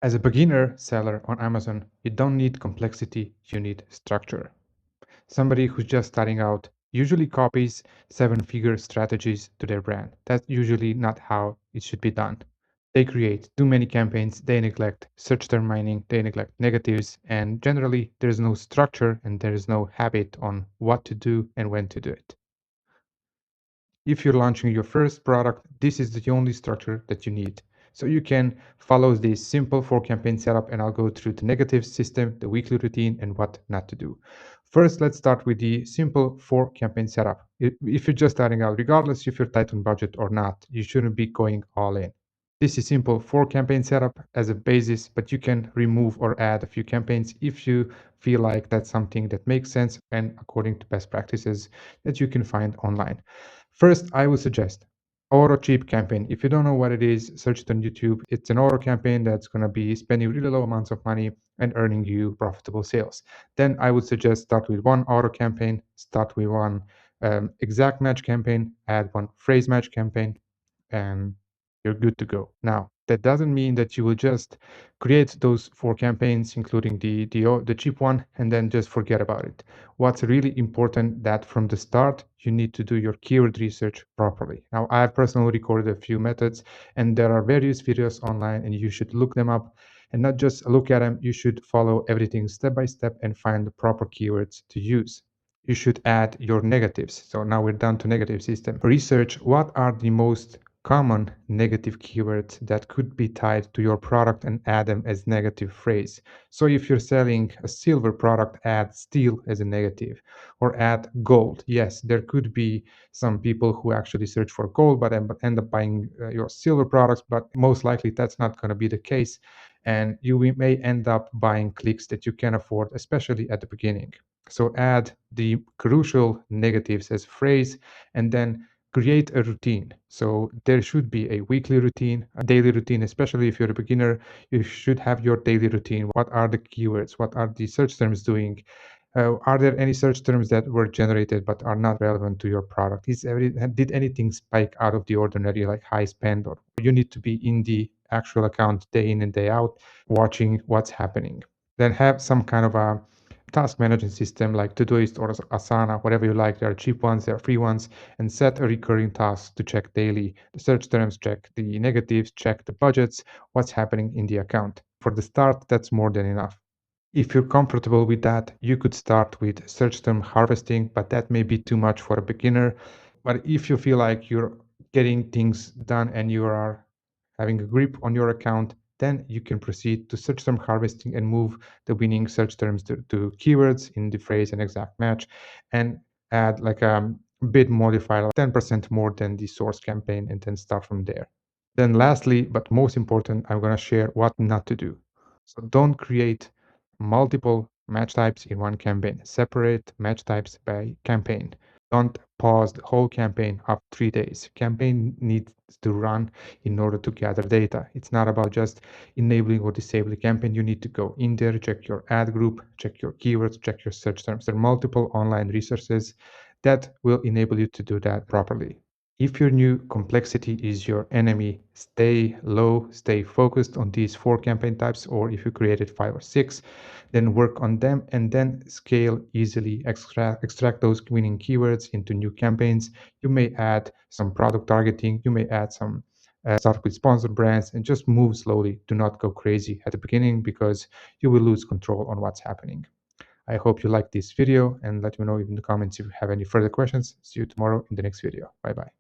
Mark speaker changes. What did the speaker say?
Speaker 1: As a beginner seller on Amazon, you don't need complexity, you need structure. Somebody who's just starting out usually copies seven-figure strategies to their brand. That's usually not how it should be done. They create too many campaigns, they neglect search term mining, they neglect negatives, and generally there's no structure and there is no habit on what to do and when to do it. If you're launching your first product, this is the only structure that you need. So you can follow this simple 4 campaign setup, and I'll go through the negative system, the weekly routine, and what not to do. First, let's start with the simple 4 campaign setup. If you're just starting out, regardless if you're tight on budget or not, you shouldn't be going all in. This is simple 4 campaign setup as a basis, but you can remove or add a few campaigns if you feel like that's something that makes sense and according to best practices that you can find online. First, I would suggest auto cheap campaign. If you don't know what it is, search it on YouTube. It's an auto campaign that's going to be spending really low amounts of money and earning you profitable sales. Then I would suggest start with one auto campaign, start with one exact match campaign, add one phrase match campaign, and you're good to go. Now, that doesn't mean that you will just create those 4 campaigns, including the cheap one, and then just forget about it. What's really important that from the start, you need to do your keyword research properly. Now, I've personally recorded a few methods, and there are various videos online, and you should look them up and not just look at them. You should follow everything step by step and find the proper keywords to use. You should add your negatives. So now we're down to negative system. Research what are the most common negative keywords that could be tied to your product and add them as negative phrase. So if you're selling a silver product, add steel as a negative or add gold. Yes, there could be some people who actually search for gold but end up buying your silver products, but most likely that's not going to be the case. And you may end up buying clicks that you can afford, especially at the beginning. So add the crucial negatives as phrase and then create a routine. So there should be a weekly routine, a daily routine, especially if you're a beginner. You should have your daily routine. What are the keywords? What are the search terms doing? Are there any search terms that were generated but are not relevant to your product? Did anything spike out of the ordinary, like high spend? Or you need to be in the actual account day in and day out, watching what's happening. Then have some kind of a task management system like Todoist or Asana, whatever you like. There are cheap ones, there are free ones, and set a recurring task to check daily the search terms, check the negatives, check the budgets, what's happening in the account. For the start, that's more than enough. If you're comfortable with that, you could start with search term harvesting, but that may be too much for a beginner. But if you feel like you're getting things done and you are having a grip on your account, then you can proceed to search term harvesting and move the winning search terms to keywords in the phrase and exact match and add like a bid modifier, like 10% more than the source campaign, and then start from there. Then lastly, but most important, I'm going to share what not to do. So don't create multiple match types in one campaign. Separate match types by campaign. Don't pause the whole campaign up 3 days. Campaign needs to run in order to gather data. It's not about just enabling or disabling campaign. You need to go in there, check your ad group, check your keywords, check your search terms. There are multiple online resources that will enable you to do that properly. If you're new, complexity is your enemy. Stay low, stay focused on these 4 campaign types, or if you created 5 or 6, then work on them and then scale easily. Extract those winning keywords into new campaigns. You may add some product targeting, you may add some start with sponsored brands and just move slowly. Do not go crazy at the beginning because you will lose control on what's happening. I hope you liked this video and let me know in the comments if you have any further questions. See you tomorrow in the next video. Bye bye.